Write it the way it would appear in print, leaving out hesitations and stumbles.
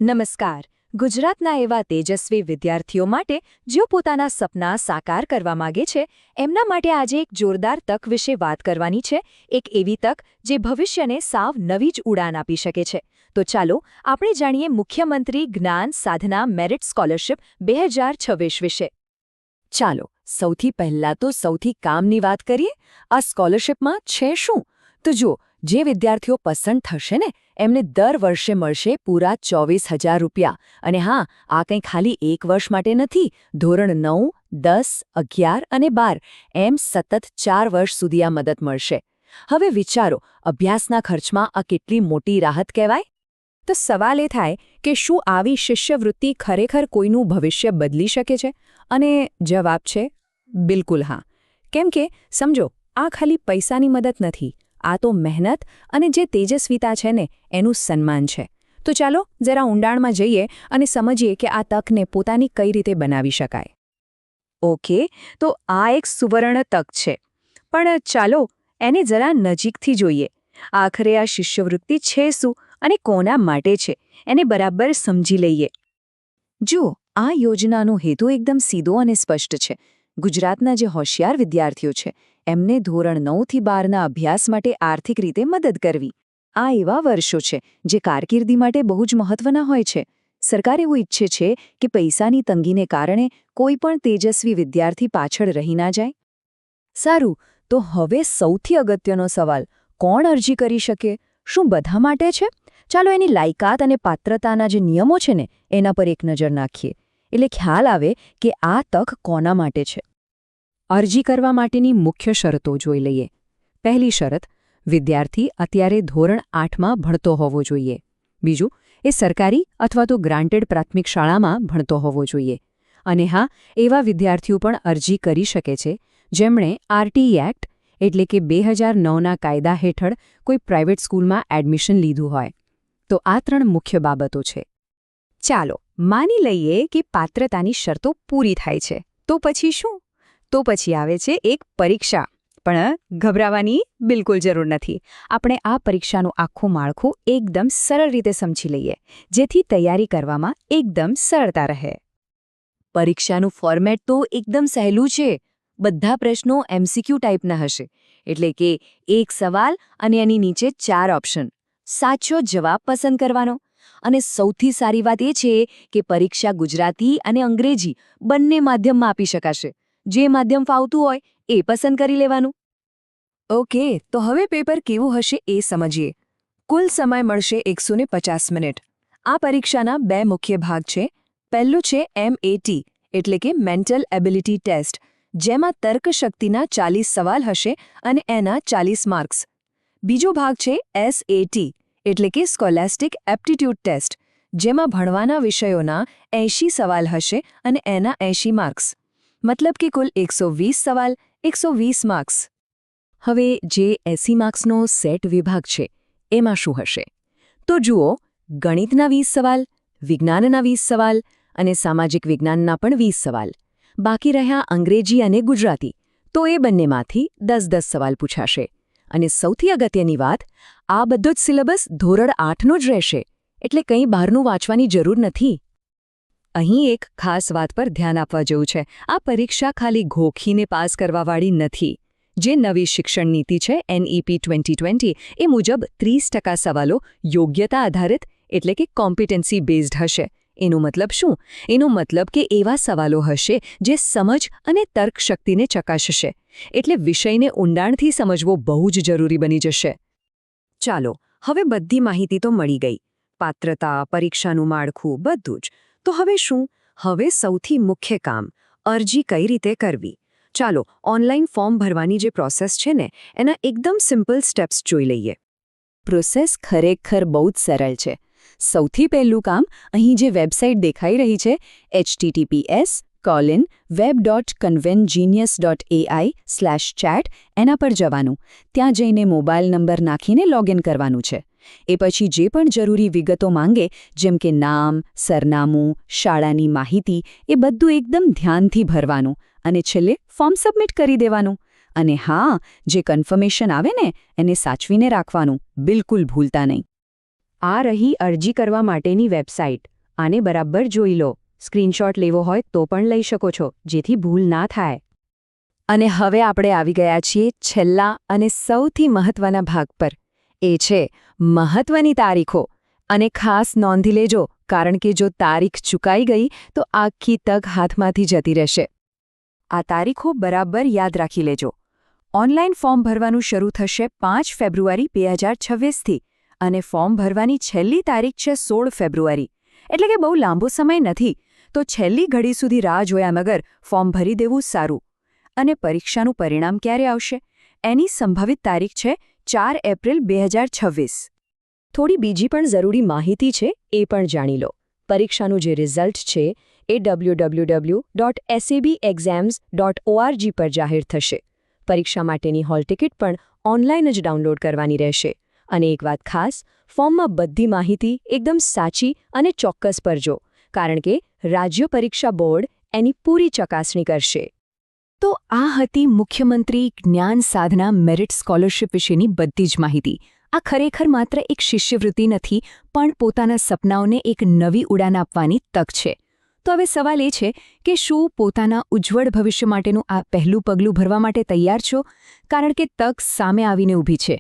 નમસ્કાર. ગુજરાતના એવા તેજસ્વી વિદ્યાર્થીઓ માટે જેઓ પોતાના સપના સાકાર કરવા માગે છે, એમના માટે આજે એક જોરદાર તક વિશે વાત કરવાની છે, એક એવી તક જે ભવિષ્યને સાવ નવી જ ઉડાન આપી શકે છે. તો ચાલો આપણે જાણીએ મુખ્યમંત્રી જ્ઞાન સાધના મેરિટ સ્કોલરશિપ 2026 વિશે. ચાલો સૌથી પહેલાં તો સૌથી કામની વાત કરીએ. આ સ્કોલરશિપમાં છે શું? તો જુઓ, જે વિદ્યાર્થીઓ પસંદ થશે ને એમને દર વર્ષે મળશે પૂરા 24,000 રૂપિયા. અને હા, આ કંઈ ખાલી એક વર્ષ માટે નથી. ધોરણ 9, 10, 11 અને 12 એમ સતત 4 વર્ષ સુધી આ મદદ મળશે. હવે વિચારો, અભ્યાસના ખર્ચમાં આ કેટલી મોટી રાહત કહેવાય? તો સવાલ એ થાય કે શું આવી શિષ્યવૃત્તિ ખરેખર કોઈનું ભવિષ્ય બદલી શકે છે? અને જવાબ છે બિલકુલ હા. કેમ કે સમજો, આ ખાલી પૈસાની મદદ નથી, આ તો મહેનત અને જે તેજસ્વીતા છે ને એનું સન્માન છે. તો ચાલો જરા ઊંડાણમાં જઈએ અને સમજીએ કે આ તકને પોતાની કઈ રીતે બનાવી શકાય. ઓકે, તો આ એક સુવર્ણ તક છે. પણ ચાલો એને જરા નજીકથી જોઈએ. આખરે આ શિષ્યવૃત્તિ છે શું અને કોના માટે છે એને બરાબર સમજી લઈએ. જુઓ, આ યોજનાનો હેતુ એકદમ સીધો અને સ્પષ્ટ છે. ગુજરાતના જે હોશિયાર વિદ્યાર્થીઓ છે એમને ધોરણ 9 થી 12ના અભ્યાસ માટે આર્થિક રીતે મદદ કરવી. આ એવા વર્ષો છે જે કારકિર્દી માટે બહુ જ મહત્વના હોય છે. સરકાર એવું ઈચ્છે છે કે પૈસાની તંગીને કારણે કોઈ પણ તેજસ્વી વિદ્યાર્થી પાછળ રહી ના જાય. સારું, તો હવે સૌથી અગત્યનો સવાલ, કોણ અરજી કરી શકે? શું બધા માટે છે? ચાલો એની લાયકાત અને પાત્રતાના જે નિયમો છે ને એના પર એક નજર નાખીએ. એટલે ખ્યાલ આવે કે આ તક કોના માટે છે. અરજી કરવા માટેની મુખ્ય શરતો જોઈ લઈએ. પહેલી શરત, વિદ્યાર્થી અત્યારે ધોરણ 8માં ભણતો હોવો જોઈએ. બીજું, એ સરકારી અથવા તો ગ્રાન્ટેડ પ્રાથમિક શાળામાં ભણતો હોવો જોઈએ. અને હા, એવા વિદ્યાર્થીઓ પણ અરજી કરી શકે છે જેમણે આરટીઈ એક્ટ એટલે કે 2009ના કાયદા હેઠળ કોઈ પ્રાઇવેટ સ્કૂલમાં એડમિશન લીધું હોય. તો આ 3 મુખ્ય બાબતો છે. ચાલો માની લઈએ કે પાત્રતાની શરતો પૂરી થાય છે. તો પછી શું? તો પછી આવે છે એક પરીક્ષા. પણ ગભરાવાની બિલકુલ જરૂર નથી. આપણે આ પરીક્ષાનું આખું માળખું એકદમ સરળ રીતે સમજી લઈએ, જેથી તૈયારી કરવામાં એકદમ સરળતા રહે. પરીક્ષાનું ફોર્મેટ તો એકદમ સહેલું છે. બધા પ્રશ્નો એમસીક્યુ ટાઈપના હશે. એટલે કે એક સવાલ અને એની નીચે 4 ઓપ્શન. સાચો જવાબ પસંદ કરવાનો. અને સૌથી સારી વાત એ છે કે પરીક્ષા ગુજરાતી અને અંગ્રેજી બંને માધ્યમમાં આપી શકાશે. જે માધ્યમ ફાવતું હોય એ પસંદ કરી લેવાનું. ઓકે, તો હવે પેપર કેવું હશે એ સમજીએ. કુલ સમય મળશે 150 મિનિટ. આ પરીક્ષાના 2 મુખ્ય ભાગ છે. પહેલું છે MET એટલે કે મેન્ટલ એબિલિટી ટેસ્ટ, જેમાં તર્કશક્તિના 40 સવાલ હશે અને એના 40 માર્ક્સ. બીજો ભાગ છે SAT એટલે કે સ્કોલેસ્ટિક એપ્ટિટ્યૂડ ટેસ્ટ, જેમાં ભણવાના વિષયોના 80 સવાલ હશે અને એના 80 માર્ક્સ. મતલબ કે કુલ 120 સવાલ, 120 માર્ક્સ. હવે જે 80 માર્ક્સનો સેટ વિભાગ છે એમાં શું હશે? તો જુઓ, ગણિતના 20 સવાલ, વિજ્ઞાનના 20 સવાલ અને સામાજિક વિજ્ઞાનના પણ 20 સવાલ. બાકી રહ્યા અંગ્રેજી અને ગુજરાતી. તો એ બંનેમાંથી 10-10 સવાલ પૂછાશે. અને સૌથી અગત્યની વાત, આ બધો જ સિલેબસ ધોરણ 8નો જ રહેશે. એટલે કંઈ બહારનું વાંચવાની જરૂર નથી. અહીં એક ખાસ વાત પર ધ્યાન આપવા જેવું છે. આ પરીક્ષા ખાલી ઘોખીને પાસ કરવાવાળી નથી. જે નવી શિક્ષણ નીતિ છે NEP 2020 એ મુજબ 30% સવાલો યોગ્યતા આધારિત એટલે કે કોમ્પિટન્સી બેઝડ હશે. એનો મતલબ શું? એનો મતલબ કે એવા સવાલો હશે જે સમજ અને તર્કશક્તિને ચકાસશે. એટલે વિષયને ઊંડાણથી સમજવો બહુ જ જરૂરી બની જશે. ચાલો, હવે બધી માહિતી તો મળી ગઈ. પાત્રતા, પરીક્ષાનું માળખું, બધું જ. તો હવે શું? હવે સૌથી મુખ્ય કામ, અરજી કઈ રીતે કરવી. ચાલો ઓનલાઈન ફોર્મ ભરવાની જે પ્રોસેસ છે ને એના એકદમ સિમ્પલ સ્ટેપ્સ જોઈ લઈએ. પ્રોસેસ ખરેખર બહુ જ સરળ છે. સૌથી પહેલું કામ, અહીં જે વેબસાઇટ દેખાઈ રહી છે https://convengenius.ai/chat એના પર જવાનું. ત્યાં જઈને મોબાઈલ નંબર નાખીને લોગિન કરવાનું છે. એ પછી જે પણ જરૂરી વિગતો માંગે, જેમ કે નામ, સરનામું, શાળાની માહિતી, એ બધું એકદમ ધ્યાનથી ભરવાનું અને છેલ્લે ફોર્મ સબમિટ કરી દેવાનું. અને હા, જે કન્ફર્મેશન આવે ને એને સાચવીને રાખવાનું, બિલકુલ ભૂલતા નહીં. આ રહી અરજી કરવા માટેની વેબસાઇટ. આને બરાબર જોઈ લો. સ્ક્રીનશોટ લેવો હોય તો પણ લઈ શકો છો, જેથી ભૂલ ના થાય. અને હવે આપણે આવી ગયા છીએ છેલ્લા અને સૌથી મહત્વના ભાગ પર. એ છે મહત્વની તારીખો. અને ખાસ નોંધી લેજો, કારણ કે જો તારીખ ચૂકાઈ ગઈ તો આખી તક હાથમાંથી જતી રહેશે. આ તારીખો બરાબર યાદ રાખી લેજો. ઓનલાઈન ફોર્મ ભરવાનું શરૂ થશે 5 ફેબ્રુઆરી 2026થી અને ફોર્મ ભરવાની છેલ્લી તારીખ છે 16 ફેબ્રુઆરી. એટલે કે બહુ લાંબો સમય નથી, તો છેલ્લી ઘડી સુધી રાહ જોયા વગર ફોર્મ ભરી દેવું સારું. અને પરીક્ષાનું પરિણામ ક્યારે આવશે? એની સંભવિત તારીખ છે 4 એપ્રિલ 2026. થોડી બીજી પણ જરૂરી માહિતી છે, એ પણ જાણી લો. પરીક્ષાનું જે રિઝલ્ટ છે એ www.sabexams.org પર જાહેર થશે. પરીક્ષા માટેની હોલ ટિકિટ પણ ઓનલાઈન જ ડાઉનલોડ કરવાની રહેશે. અને એક વાત ખાસ, ફોર્મમાં બધી માહિતી એકદમ સાચી અને ચોક્કસ ભરજો, કારણ કે રાજ્ય પરીક્ષા બોર્ડ એની પૂરી ચકાસણી કરશે. તો આ હતી મુખ્યમંત્રી જ્ઞાન સાધના મેરિટ સ્કોલરશિપ વિશેની બધી જ માહિતી. આ ખરેખર માત્ર એક શિષ્યવૃત્તિ નથી, પણ પોતાના સપનાઓને એક નવી ઉડાન આપવાની તક છે. તો હવે સવાલ એ છે કે શું પોતાના ઉજ્જવળ ભવિષ્ય માટેનું આ પહેલું પગલું ભરવા માટે તૈયાર છો? કારણ કે તક સામે આવીને ઊભી છે.